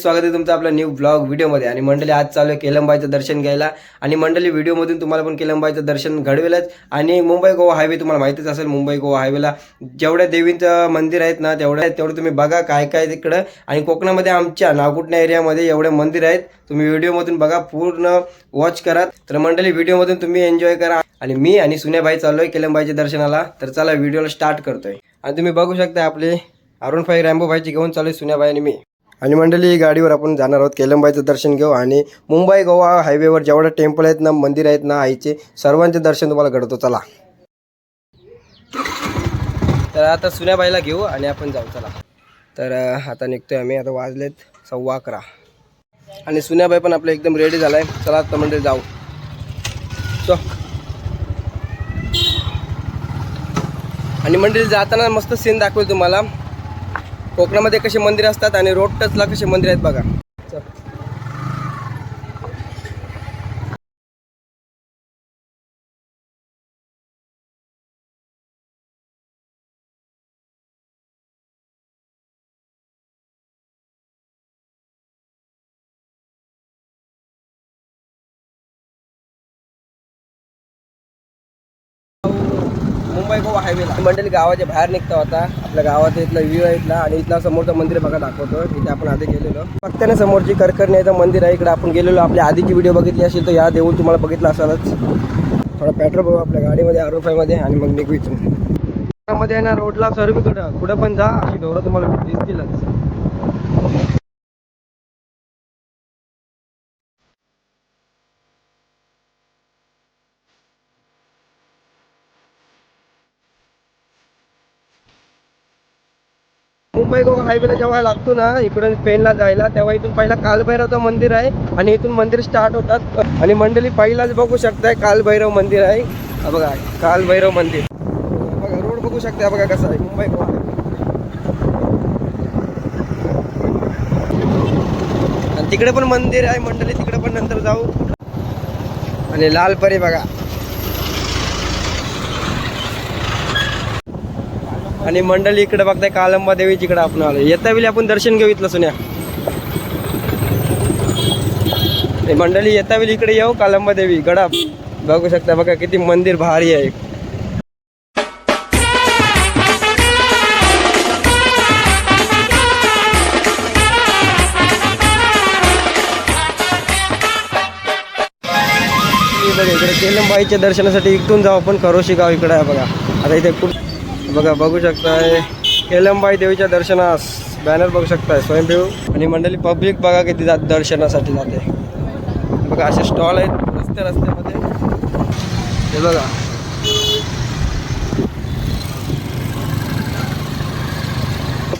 स्वागत आहे तुमचं आपल्या न्यू ब्लॉग व्हिडिओमध्ये। आणि मंडळी आज चालू आहे केलंबाईचं दर्शन घ्यायला। आणि मंडळी व्हिडिओमधून तुम्हाला पण केलंबाईचं दर्शन घडवेलच। आणि मुंबई गोवा हायवे तुम्हाला माहितीच असेल, मुंबई गोवा हायवेला जेवढ्या देवींचं मंदिर आहेत ना तेवढं तुम्ही बघा काय काय तिकडं। आणि कोकणामध्ये आमच्या नागुटणे एरियामध्ये एवढे मंदिर आहेत, तुम्ही व्हिडिओमधून बघा, पूर्ण वॉच करा। तर मंडळी व्हिडिओमधून तुम्ही एन्जॉय करा। आणि मी आणि सुनेबाई चाललोय केलंबाईच्या दर्शनाला। तर चला व्हिडिओला स्टार्ट करतोय। आणि तुम्ही बघू शकता आपले अरुण भाई रॅम्बो भाईची घेऊन चालू आहे सुनेबाई आणि मी। आणि मंडळी गाडीवर आपण जाणार आहोत, केलंबाईचं दर्शन घेऊ। आणि मुंबई गोवा हायवेवर जेवढे टेम्पल आहेत ना, मंदिर आहेत ना आईचे, सर्वांचे दर्शन तुम्हाला घडवतो। चला तर आता सुनेबाईला घेऊ आणि आपण जाऊ। चला तर आता निघतोय आम्ही। आता वाजलेत 11:15 आणि सुनेबाई पण आपलं एकदम रेडी झालाय। चला आता मंडळी जाऊ। आणि मंडळी जाताना मस्त सीन दाखवेल तुम्हाला, कोकणामध्ये कसे मंदिर असतात आणि रोड टचला कसे मंदिर आहेत बघा। मुंबई गोवा हायवेला मंडळी गावाच्या बाहेर निघता होता। आपल्या गावात इथला व्ह्यू आहे इथला, आणि इथला समोरचं मंदिर बघा दाखवतो। इथे आपण आधी गेलेलो, फक्त समोरची करकर्णीचं मंदिर आहे, इकडे आपण गेलेलो। आपल्या आधीची व्हिडिओ बघितली असेल तर या देऊळ तुम्हाला बघितला असालच। थोडा पेट्रोल बघू आपल्या गाडीमध्ये R5 मध्ये आणि मग निघू इथून। मध्ये ना रोडला सर्वीकडं कुठं पण जा अशी ढोरं तुम्हाला दिसतीलच। मुंबई गोवा हायवेला जेव्हा लागतो ना इकडून पेनला जायला, तेव्हा इथून पहिला कालभैरवचं मंदिर आहे आणि इथून मंदिर स्टार्ट होतात। आणि मंडळी पहिलाच बघू शकताय कालभैरव मंदिर आहे। हा बघा कालभैरव मंदिर, बघा रोड बघू शकता बघा कसा आहे मुंबई गोवा हायवे। आणि तिकडे पण मंदिर आहे मंडळी, तिकडे पण नंतर जाऊ। आणि लालपरी बघा। आणि मंडळी इकडे बघताय कालंबा देवीची, इकडे आपण आलो। येता वेळी आपण दर्शन घेऊ इथलं सुन्या। मंडळी येता वेळी इकडे येऊ, कालंबा देवी गडा बघू शकता बघा किती मंदिर भारी आहे। इकडे केलंबाईच्या दर्शनासाठी इथून जाऊ आपण, खरोशी गाव इकडे आहे बघा। आता इथे बघा बघू शकताय केलंबाई देवीच्या दर्शनास बॅनर बघू शकताय स्वयंभू। आणि मंडळी पब्लिक बघा किती दर्शनासाठी जाते बघा। असे स्टॉल आहेत रस्त्यामध्ये, हे बघा।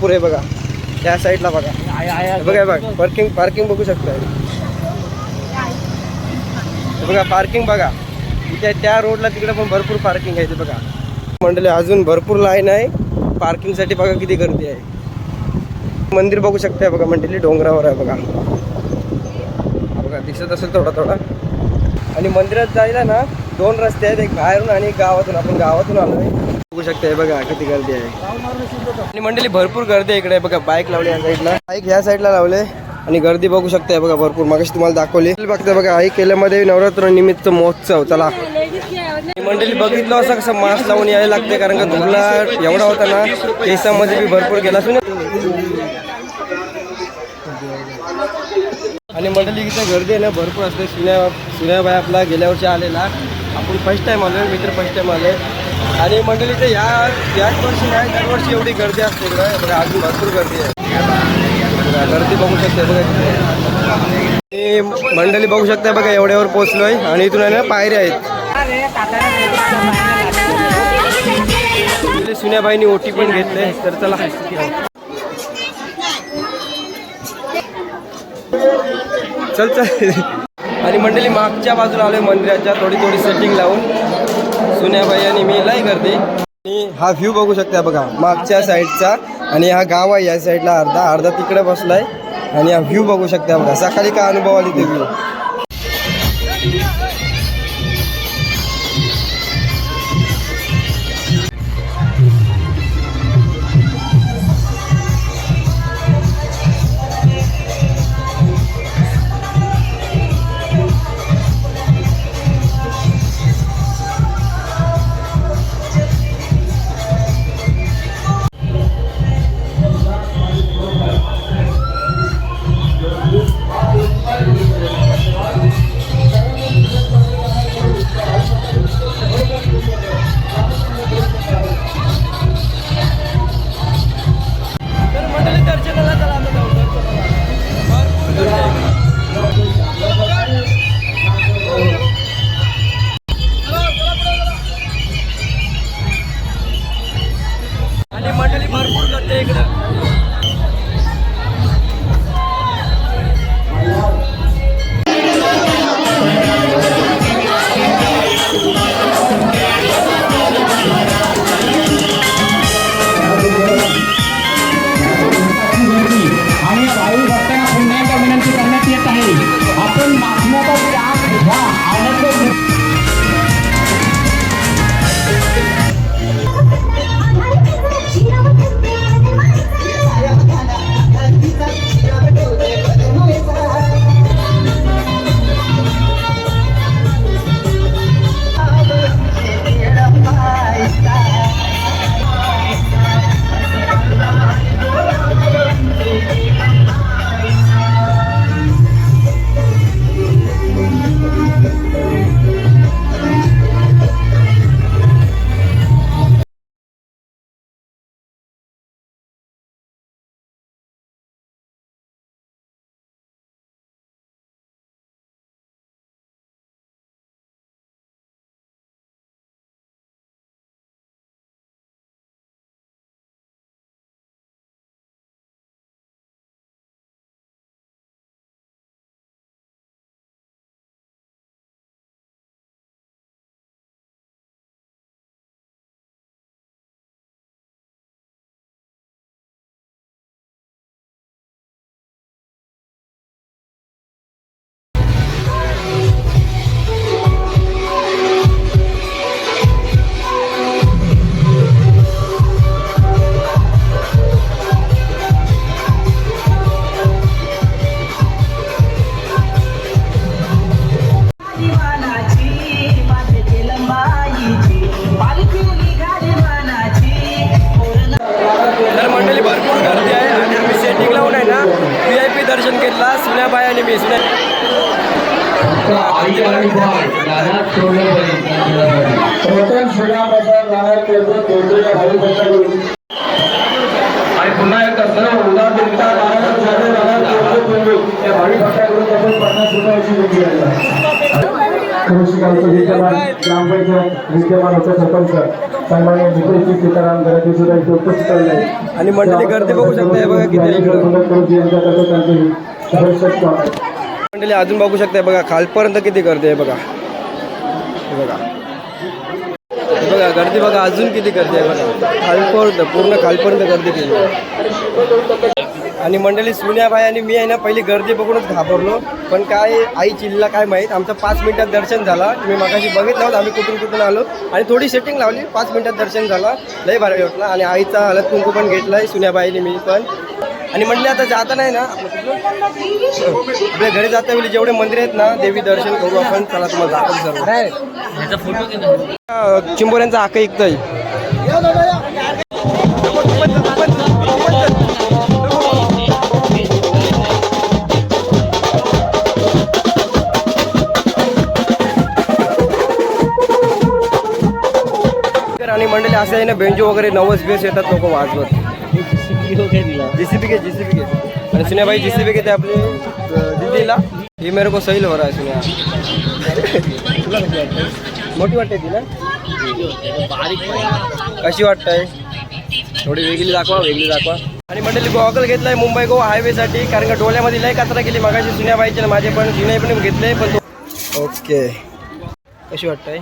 पुरे बघा त्या साईडला बघा, बघा पार्किंग बघू शकताय बघा। पार्किंग बघा इथे त्या रोडला, तिकडे पण भरपूर पार्किंग आहे ते बघा। मंडळी अजून भरपूर लाईन आहे पार्किंगसाठी, बघा किती गर्दी आहे। मंदिर बघू शकताय बघा मंडळी, डोंगरावर आहे बघा। बघा दिसत असेल थोडा। आणि मंदिरात जायला ना 2 रस्ते आहेत, एक बाहेरून आणि एक गावातून। आपण गावातून आलोय, बघू शकताय बघा किती गर्दी आहे। आणि मंडळी भरपूर गर्दी आहे इकडे बघा। बाईक लावली या साईडला, बाईक ह्या साईडला लावले आणि गर्दी बघू शकताय बघा भरपूर। मगाशी तुम्हाला दाखवली बघताय बघा, आई केलंबादेवी नवरात्र निमित्त महोत्सव। चला मंडळी बघितलं असं कसं मास्क लावून यायला लागते, कारण का धुरला एवढा होता ना, केसामध्ये बी भरपूर गेला असून। आणि मंडळी इथे गर्दी आहे ना भरपूर असते। सुन्याबाई आपला गेल्या वर्षी आलेला, आपण फर्स्ट टाइम आलोय, मित्र फर्स्ट टाइम आले। आणि मंडळीचं याच वर्षी नाही, दरवर्षी एवढी गर्दी असते इकडं बघा। अजून भरपूर गर्दी आहे, गर्दी बघू शकते बघा। मंडळी बघू शकता बघा, एवढ्यावर पोहोचलोय आणि इथून आहे ना पायऱ्या आहेत। सुन्याबाईंनी ओटी पण घेतले, तर चला चल। आणि मंडळी मागच्या बाजूला आलोय मंदिराच्या, थोडी सेटिंग लावून सुन्याबाई आणि मी लाई गर्दी। आणि हा व्ह्यू बघू शकता बघा मागच्या साईडचा, आणि हा गाव आहे या साईडला, अर्धा तिकडे बसलाय। आणि हा व्ह्यू बघू शकता बघा, सकाळी काय अनुभव आली ते व्ह्यू। आणि पुन्हा एकदा सर्व उदार देवता भावी भक्ताकडून आपण 50 रुपयाची देणगी आहे. विद्यमान ग्रामपंचायत विद्यमान उपसरपंच सन्माननीय मित्रजी सीताराम गराटे सुद्धा इथे उपस्थित आहे. आणि मंडळी गर्दी बघू शकताय बघा किती आहे इकडं. मंडळी अजून बघू शकताय बघा खालपर्यंत किती गर्दी आहे बघा. हे बघा हे बघा गर्दी बघा अजून किती गर्दी आहे बघा. खालपर्यंत पूर्ण खालपर्यंत गर्दी केली. आणि मंडळी सुन्याबाई आणि मी आहे ना पहिली गर्दी बघूनच घाबरलो. पण काय आई चिल्ला काय माहीत आमचं 5 मिनिटात दर्शन झाला. तुम्ही मगाशी बघितलं होतं आम्ही कुठून कुठून आलो आणि थोडी सेटिंग लावली. 5 मिनिटात दर्शन झाला. लई भारी वाटला. आणि आईचा हळद कुंकू पण घेतला आहे सुन्याबाईने मी पण. आणि म्हणले आता जाता नाही ना आपल्या घरी जाता वेळी जेवढे मंदिर आहेत ना देवी दर्शन करू आपण. चला तुम्हाला दाखवतो सर्व. चिंबोऱ्यांचा आका ऐकतोय. आणि मंडळी असं आहे ना बेंजो वगैरे नवस बेस येतात लोक वाजवत. जीसीबी के आणि सुन्याबाई जीसीबी के ते आपले दीदीला ही मेरे को सही हो रहा है सुन्या. मोठी वाटते ती ना कशी वाटतंय थोडी वेगळी दाखवा आणि मंडळी गॉगल घेतलाय मुंबई गोवा हायवेसाठी कारण का डोळ्यामध्ये लय कचरा केली मगाशी सुन्याबाईचे माझे पण जुन्या पण घेतले पण ओके. कशी वाटतंय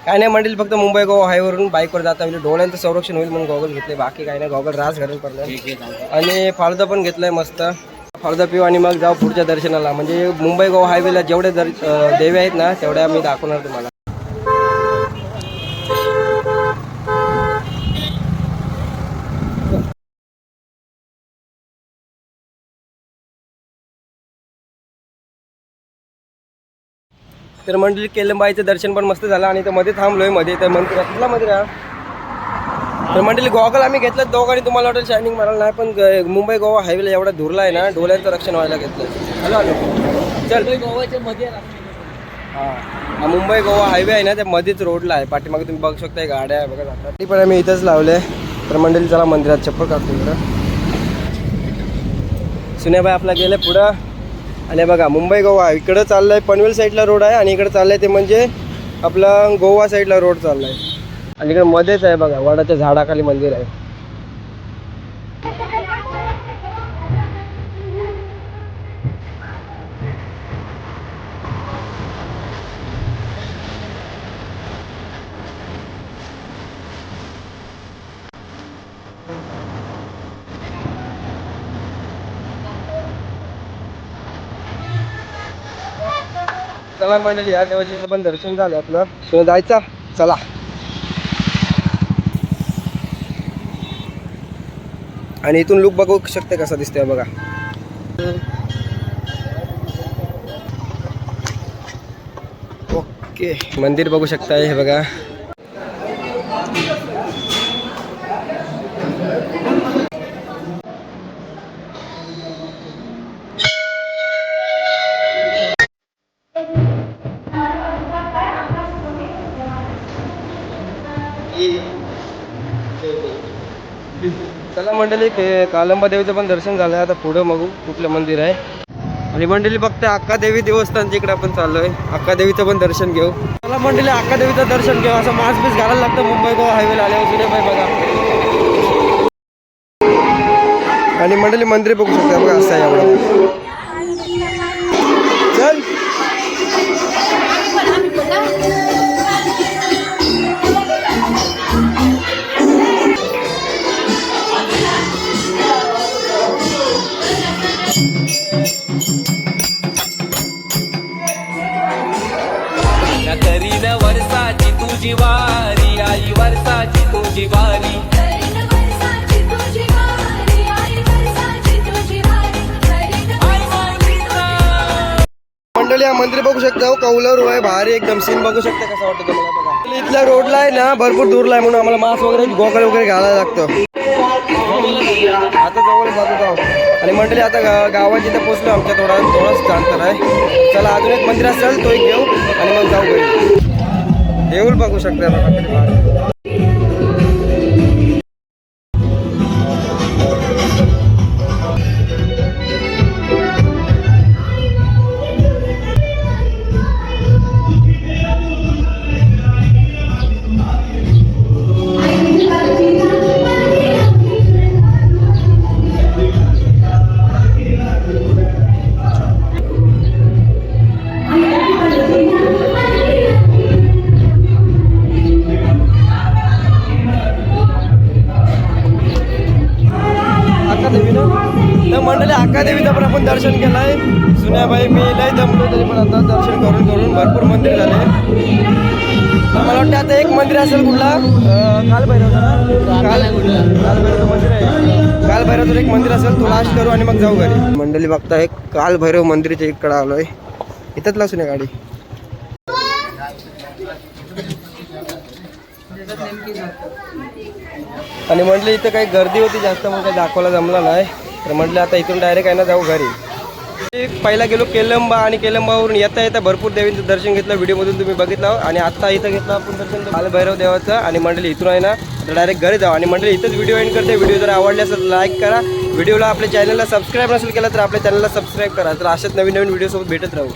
काय नाही मंडळी फक्त मुंबई गोवा हायवेवरून बाईकवर जाता म्हणजे डोळ्यांचं संरक्षण होईल म्हणून गॉगल घेतले. बाकी काही नाही गॉगल रास घालून पडलं. आणि फालुदा पण घेतलाय मस्त. फालुदा पिऊ आणि मग जाऊ पुढच्या दर्शनाला. म्हणजे मुंबई गोवा हायवेला जेवढे देवी आहेत ना तेवढ्या मी दाखवणार तुम्हाला. तर मंडळी केलंबाईचं दर्शन पण मस्त झालं. आणि तर मध्ये थांबलोय मध्ये तर मंदिर कुठला मंदिर आहे. तर मंडळी गॉगल आम्ही घेतलं दोघांनी. तुम्हाला वाटेल शायनिंग मारायला नाही पण मुंबई गोवा हायवेला एवढा धुरला आहे ना डोळ्यांचं रक्षण व्हायला घेतलं. हॅलो चल गोवाच्या मध्ये हां मुंबई गोवा हायवे आहे ना त्या मध्येच रोडला आहे. पाठीमागे तुम्ही बघू शकता गाड्या आहे बघा जातात. ती पण आम्ही इथंच लावले. तर मंडळी चला मंदिरात चप्पल काढतो इकडं. सुन्याबाई आपला गेलं पुढं. आणि बघा मुंबई गोवा इकडं चाललंय पनवेल साईडला रोड आहे आणि इकडं चाललंय ते म्हणजे आपला गोवा साईडला रोड चाललाय. आणि इकडे मध्येच आहे बघा वडाच्या झाडाखाली मंदिर आहे. चला मंडळी या देवाचं पण दर्शन झालं आपलं. तुम्ही जायचा चला. आणि इथून लुक बघू शकते कसा दिसतोय बघा. ओके मंदिर बघू शकताय हे बघा. चला मंडळी कालंबा देवीचं पण दर्शन झालं. आता पुढं बघू कुठलं मंदिर आहे. आणि मंडळी फक्त अक्का देवी देवस्थानच्या इकडे आपण चाललोय. अक्का देवीचं पण दर्शन घेऊ. चला मंडळी अक्का देवीचं दर्शन घेऊ. असं मास्क बीस घालायला लागतं मुंबई गोवा हायवेला आल्यावर. सुन्याबाई बघा. आणि मंडळी मंदिर बघू शकता बघा असं आहे एवढं. चल करीन वर्षाची तुझी वारी आई वर्षाची तुझी वारी. मंडळी हा मंदिर बघू शकता कौलरू आहे भारी एकदम. सीन बघू शकता कसं वाटतं तुम्हाला बघा. इथल्या रोडला आहे ना भरपूर दूरला आहे म्हणून आम्हाला मास्क वगैरे गॉगल वगैरे घालायला लागतं. आता जवळ जातो जाऊ. आणि मंडळी आता गावात जिथे पोहोचलो आमच्या थोडंच अंतर आहे. चला अजून एक मंदिर असेल तो एक घेऊ आणि मग जाऊ घरी. देऊळ बघू शकता बघा किती भारी. तर मंडळी अक्कादेवीचं पण आपण दर्शन केलं आहे. सुन्याबाई मी लय जमलो तरी पण आता दर्शन करून भरपूर मंदिर झाले. तर मला वाटतं आता एक मंदिर असेल कुठला कालभैरवचं मंदिर आहे. कालभैरवचं एक मंदिर असेल तो लास्ट करू आणि मग जाऊ घरी. मंडळी बघता एक कालभैरव मंदिरच्या इकडे आलोय. इथंच लासून आहे गाडी. आणि म्हटलं इथं काही गर्दी होती जास्त मग काही दाखवायला जमला नाही. तर म्हटलं आता इथून डायरेक्ट आहे ना जाऊ घरी. पहिला गेलो केलंबा आणि केलंबावरून येता भरपूर देवींचं दर्शन घेतलं. व्हिडिओमधून तुम्ही बघितलं. आणि आता इथं घेतलं आपण दर्शन कालभैरव देवाचं. आणि मंडळी इथून आहे ना तर डायरेक्ट घरी जाऊ. आणि मंडळी इथंच व्हिडिओ एंड करते. व्हिडिओ जर आवडले असेल लाईक करा. व्हिडिओला आपल्या चॅनलला सबस्क्राईब नसेल केलं तर आपल्या चॅनलला सबस्क्राईब करा. तर अशाच नवीन व्हिडिओसोबत भेटत राहू.